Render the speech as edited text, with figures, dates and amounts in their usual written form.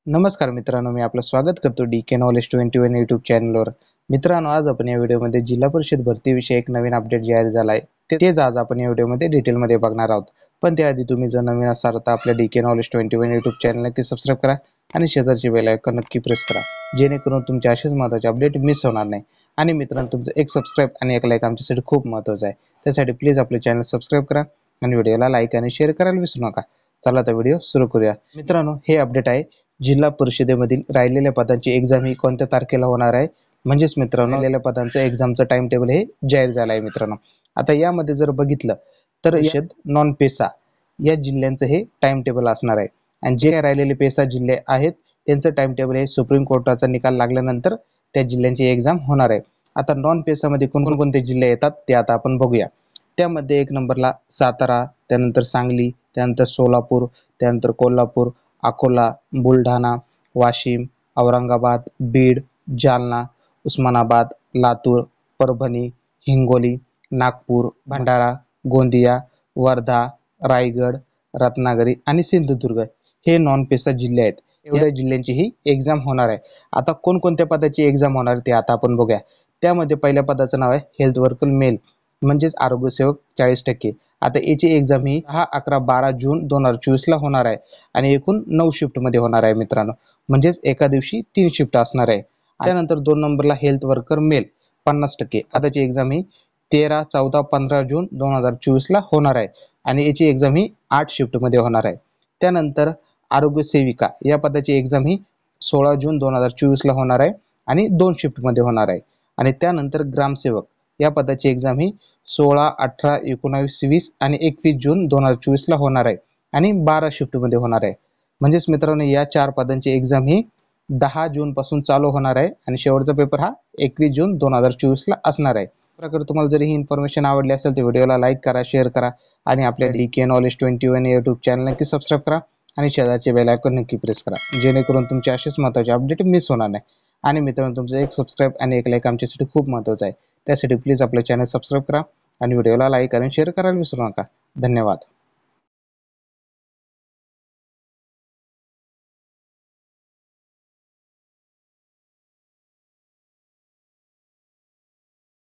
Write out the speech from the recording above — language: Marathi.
नमस्कार मित्रांनो, मी आपलं स्वागत करतो DK नॉलेज 21 यूट्यूब चॅनलवर. मित्रांनो, आज आपण या व्हिडिओमध्ये जिल्हा परिषद भरतीविषयी एक नवीन अपडेट जाहीर झाला आहे. तेच आज आपण या व्हिडिओमध्ये डिटेलमध्ये बघणार आहोत. पण त्याआधी तुम्ही जर नवीन असाल तर आपल्या DK नॉलेज 21 यूट्यूब चॅनल नक्की सबस्क्राईब करा आणि शेजारची बेल आयकॉन नक्की प्रेस करा, जेणेकरून तुमचे असेच महत्त्वाचे अपडेट मिस होणार नाही. आणि मित्रांनो, तुमचं एक सबस्क्राईब आणि एक लाईक आमच्यासाठी खूप महत्त्वाचं आहे. त्यासाठी प्लीज आपले चॅनल सबस्क्राईब करा आणि व्हिडिओला लाईक आणि शेअर करायला विसरू नका. चला तर व्हिडिओ सुरू करूया. मित्रांनो, हे अपडेट आहे जिल्हा परिषदेमधील राहिलेल्या पदांची एक्झाम ही कोणत्या तारखेला होणार आहे. म्हणजेच मित्रांनो, राहिलेल्या पदांचं एक्झामचं टाइम टेबल हे जाहीर झालं आहे. मित्रांनो, आता यामध्ये जर बघितलं तर नॉन पेसा या जिल्ह्यांचं हे टाइम टेबल असणार आहे. आणि जे राहिलेले पेसा जिल्हे आहेत त्यांचं टाइम टेबल हे सुप्रीम कोर्टाचा निकाल लागल्यानंतर त्या जिल्ह्यांची एक्झाम होणार आहे. आता नॉन पेसामध्ये कोणकोणते जिल्हे येतात ते आता आपण बघूया. त्यामध्ये एक नंबरला सातारा, त्यानंतर सांगली, त्यानंतर सोलापूर, त्यानंतर कोल्हापूर, अकोला, बुलढाणा, वाशिम, औरंगाबाद, बीड, जालना, उस्मानाबाद, लातूर, परभणी, हिंगोली, नागपूर, भंडारा, गोंदिया, वर्धा, रायगड, रत्नागिरी आणि सिंधुदुर्ग हे नॉन पेसा जिल्हे आहेत. एवढ्या जिल्ह्यांची ही एक्झाम होणार आहे. आता कोणकोणत्या पदाची एक्झाम होणार ते आता आपण बघूया. त्यामध्ये पहिल्या पदाचं नाव आहे हेल्थ वर्कर मेल, म्हणजेच आरोग्यसेवक 40%. आता याची एक्झाम ही 10, 11, 12 जून 2024 ला होणार आहे आणि एकूण 9 शिफ्टमध्ये होणार आहे मित्रांनो. म्हणजेच एका दिवशी 3 शिफ्ट असणार आहे. त्यानंतर 2 नंबरला हेल्थ वर्कर मेल 50%. आताची एक्झाम ही 13, 14, 15 जून 2024 ला होणार आहे आणि याची एक्झाम ही 8 शिफ्टमध्ये होणार आहे. त्यानंतर आरोग्य सेविका या पदाची एक्झाम ही 16 जून 2024 ला होणार आहे आणि 2 शिफ्टमध्ये होणार आहे. आणि त्यानंतर ग्रामसेवक या पदाची एक्झाम ही 16, 18, 19, 20 आणि 21 जून 2024 ला होणार आहे आणि 12 शिफ्टमध्ये होणार आहे. म्हणजेच मित्रांनो, या 4 पदांची एक्झाम ही 10 जून पासून चालू होणार आहे आणि शेवटचा पेपर हा 21 जून 2024 ला असणार आहे. प्रकारे तुम्हाला जर ही इन्फॉर्मेशन आवडली असेल तर व्हिडिओला लाईक करा, शेअर करा आणि आपल्या DK नॉलेज 21 यूट्यूब चॅनल नक्की सबस्क्राईब करा आणि शेजारचे बेल आयकॉन नक्की प्रेस करा, जेणेकरून तुमचे असेच महत्त्वाचे अपडेट मिस होणार नाही. आणि मित्रांनो, तुमचं एक सबस्क्राईब आणि एक लाईक आमच्यासाठी खूप महत्त्वाचं आहे. त्यासाठी प्लीज आपलं चॅनल सबस्क्राईब करा आणि व्हिडिओला लाईक आणि शेअर करायला विसरू नका. धन्यवाद.